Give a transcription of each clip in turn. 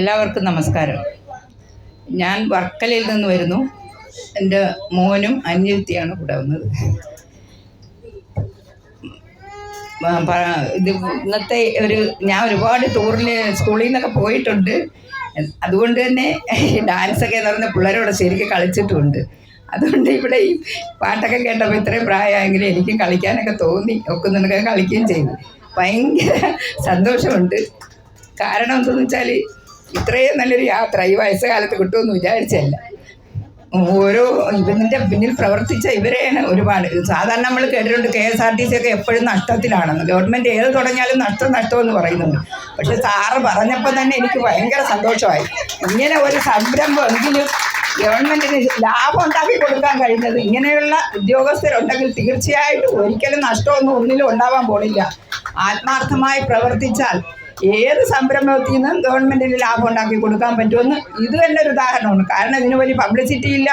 എല്ലാവർക്കും നമസ്കാരം. ഞാൻ വർക്കലയിൽ നിന്ന് വരുന്നു. എൻ്റെ മോനും അനിയത്തിയാണ് കൂടെ വന്നത്. ഇത് ഇന്നത്തെ ഞാൻ ഒരുപാട് ടൂറിൽ സ്കൂളിൽ നിന്നൊക്കെ പോയിട്ടുണ്ട്. അതുകൊണ്ട് തന്നെ ഡാൻസൊക്കെ എന്ന് പറഞ്ഞ പിള്ളേരോട് ശരിക്കും കളിച്ചിട്ടുമുണ്ട്. അതുകൊണ്ട് ഇവിടെ ഈ പാട്ടൊക്കെ കേട്ടപ്പോൾ ഇത്രയും പ്രായമായെങ്കിലും എനിക്കും കളിക്കാനൊക്കെ തോന്നി. ഒക്കുന്നതൊക്കെ കളിക്കുകയും ചെയ്തു. ഭയങ്കര സന്തോഷമുണ്ട്. കാരണം എന്താണെന്ന് വെച്ചാൽ ഇത്രയും നല്ലൊരു യാത്ര ഈ വയസ്സുകാലത്ത് കിട്ടുമെന്ന് വിചാരിച്ചല്ല. ഓരോ ഇതിൻ്റെ പിന്നിൽ പ്രവർത്തിച്ച ഇവരെയാണ് ഒരുപാട്. സാധാരണ നമ്മൾ കേട്ടിട്ടുണ്ട് KSRTC ഒക്കെ എപ്പോഴും നഷ്ടത്തിലാണെന്ന്. ഗവൺമെൻറ് ഏത് തുടങ്ങിയാലും നഷ്ടമെന്ന് പറയുന്നുണ്ട്. പക്ഷെ സാറ് പറഞ്ഞപ്പോൾ തന്നെ എനിക്ക് ഭയങ്കര സന്തോഷമായി. ഇങ്ങനെ ഒരു സംരംഭം എങ്കിലും ഗവൺമെൻറ്റിന് ലാഭം ഉണ്ടാക്കി കൊടുക്കാൻ കഴിഞ്ഞത്. ഇങ്ങനെയുള്ള ഉദ്യോഗസ്ഥരുണ്ടെങ്കിൽ തീർച്ചയായിട്ടും ഒരിക്കലും നഷ്ടമൊന്നും ഒന്നിലും ഉണ്ടാവാൻ പോണില്ല. ആത്മാർത്ഥമായി പ്രവർത്തിച്ചാൽ ഏത് സംരംഭത്തിൽ നിന്നും ഗവൺമെൻറ്റിന് ലാഭം ഉണ്ടാക്കി കൊടുക്കാൻ പറ്റുമെന്ന് ഇത് തന്നെ ഒരു ഉദാഹരണമാണ്. കാരണം ഇതിന് വലിയ പബ്ലിസിറ്റി ഇല്ല.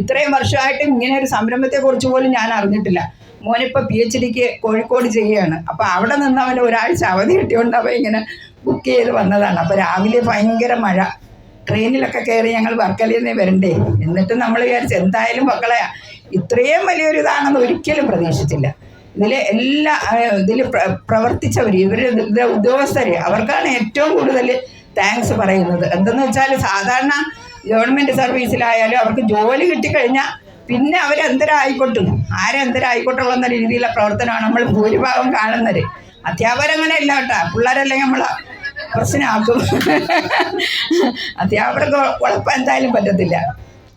ഇത്രയും വർഷമായിട്ടും ഇങ്ങനെ ഒരു സംരംഭത്തെക്കുറിച്ച് പോലും ഞാൻ അറിഞ്ഞിട്ടില്ല. മോനിപ്പോൾ PhDക്ക് കോഴിക്കോട് ചെയ്യുകയാണ്. അപ്പോൾ അവിടെ നിന്ന് അവന് ഒരാഴ്ച അവധി കിട്ടിയോണ്ട് അവൻ ഇങ്ങനെ ബുക്ക് ചെയ്ത് വന്നതാണ്. അപ്പോൾ രാവിലെ ഭയങ്കര മഴ, ട്രെയിനിലൊക്കെ കയറി ഞങ്ങൾ വർക്കലയിൽ നിന്ന് വരണ്ടേ. എന്നിട്ട് നമ്മൾ വിചാരിച്ച് എന്തായാലും മക്കളെ ഇത്രയും വലിയൊരു ഇതാണെന്ന് ഒരിക്കലും പ്രതീക്ഷിച്ചില്ല. ഇതിൽ പ്രവർത്തിച്ചവർ, ഇവരുടെ ഉദ്യോഗസ്ഥർ, അവർക്കാണ് ഏറ്റവും കൂടുതൽ താങ്ക്സ് പറയുന്നത്. എന്തെന്ന് വെച്ചാൽ സാധാരണ ഗവൺമെൻറ് സർവീസിലായാലും അവർക്ക് ജോലി കിട്ടിക്കഴിഞ്ഞാൽ പിന്നെ അവരെന്തരായിക്കോട്ടും ആരെന്തരായിക്കോട്ടുള്ള രീതിയിലുള്ള പ്രവർത്തനമാണ് നമ്മൾ ഭൂരിഭാഗം കാണുന്നത്. അധ്യാപകരങ്ങനെ ഇല്ല കേട്ടോ. പിള്ളേരല്ലെങ്കിൽ നമ്മൾ പ്രശ്നമാക്കും. അധ്യാപകർക്ക് ഉഴപ്പം എന്തായാലും പറ്റത്തില്ല.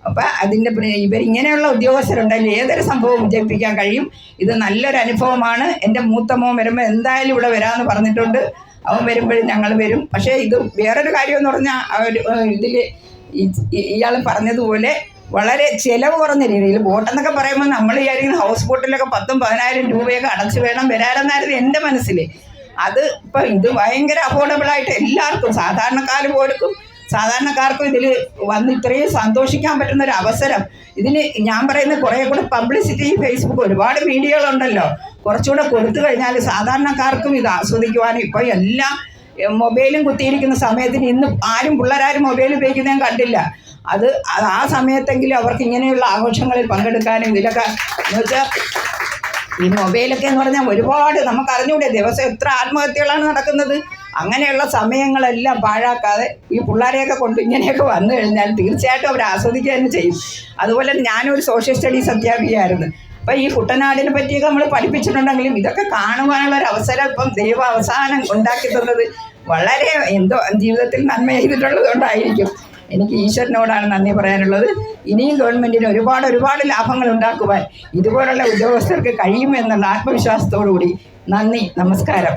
അപ്പം അതിൻ്റെ ഇവരിങ്ങനെയുള്ള ഉദ്യോഗസ്ഥരുണ്ടെങ്കിൽ ഏതൊരു സംഭവം വിജയിപ്പിക്കാൻ കഴിയും. ഇത് നല്ലൊരു അനുഭവമാണ്. എൻ്റെ മൂത്ത മോൻ വരുമ്പോൾ എന്തായാലും ഇവിടെ വരാമെന്ന് പറഞ്ഞിട്ടുണ്ട്. അവൻ വരുമ്പോഴും ഞങ്ങൾ വരും. പക്ഷേ ഇത് വേറൊരു കാര്യമെന്ന് പറഞ്ഞാൽ ഇതിൽ ഇയാൾ പറഞ്ഞതുപോലെ വളരെ ചിലവ് കുറഞ്ഞ രീതിയിൽ ബോട്ടെന്നൊക്കെ പറയുമ്പോൾ നമ്മൾ വിചാരിക്കുന്ന ഹൗസ് ബോട്ടിലൊക്കെ 10,000-10,000 രൂപയൊക്കെ അടച്ചു വേണം വരാനെന്നായിരുന്നു എൻ്റെ മനസ്സിൽ. അത് ഇപ്പം ഇത് ഭയങ്കര അഫോർഡബിളായിട്ട് എല്ലാവർക്കും സാധാരണക്കാർക്കും ഇതിൽ വന്ന് ഇത്രയും സന്തോഷിക്കാൻ പറ്റുന്ന ഒരു അവസരം. ഇതിന് ഞാൻ പറയുന്നത് കുറേ കൂടെ പബ്ലിസിറ്റി, ഫേസ്ബുക്ക് ഒരുപാട് മീഡിയകളുണ്ടല്ലോ, കുറച്ചുകൂടെ കൊടുത്തു കഴിഞ്ഞാൽ സാധാരണക്കാർക്കും ഇത് ആസ്വദിക്കുവാനും. ഇപ്പോൾ എല്ലാം മൊബൈലും കുത്തിയിരിക്കുന്ന സമയത്തിന് ഇന്ന് പിള്ളേരാരും മൊബൈൽ ഉപയോഗിക്കുന്നത് ഞാൻ കണ്ടില്ല. അത് ആ സമയത്തെങ്കിലും അവർക്ക് ഇങ്ങനെയുള്ള ആഘോഷങ്ങളിൽ പങ്കെടുക്കാനും ഇതിലൊക്കെ എന്ന് വെച്ചാൽ ഈ മൊബൈലൊക്കെ എന്ന് പറഞ്ഞാൽ ഒരുപാട് നമുക്ക് അറിഞ്ഞൂടെ ദിവസം എത്ര ആത്മഹത്യകളാണ് നടക്കുന്നത്. അങ്ങനെയുള്ള സമയങ്ങളെല്ലാം പാഴാക്കാതെ ഈ പിള്ളേരെയൊക്കെ കൊണ്ട് ഇങ്ങനെയൊക്കെ വന്നു കഴിഞ്ഞാൽ തീർച്ചയായിട്ടും അവർ ആസ്വദിക്കുക തന്നെ ചെയ്യും. അതുപോലെ ഞാനൊരു സോഷ്യൽ സ്റ്റഡീസ് അധ്യാപികയായിരുന്നു. അപ്പോൾ ഈ കുട്ടനാടിനെ പറ്റിയൊക്കെ നമ്മൾ പഠിപ്പിച്ചിട്ടുണ്ടെങ്കിലും ഇതൊക്കെ കാണുവാനുള്ള ഒരു അവസരം ഇപ്പം ദൈവം അവസാനം ഉണ്ടാക്കി തന്നത് വളരെ ജീവിതത്തിൽ നന്മ ചെയ്തിട്ടുള്ളത് കൊണ്ടായിരിക്കും. എനിക്ക് ഈശ്വരനോടാണ് നന്ദി പറയാനുള്ളത്. ഇനിയും ഗവൺമെൻറ്റിന് ഒരുപാട് ലാഭങ്ങൾ ഉണ്ടാക്കുവാൻ ഇതുപോലുള്ള ഉദ്യോഗസ്ഥർക്ക് കഴിയുമെന്നുള്ള ആത്മവിശ്വാസത്തോടു കൂടി നന്ദി, നമസ്കാരം.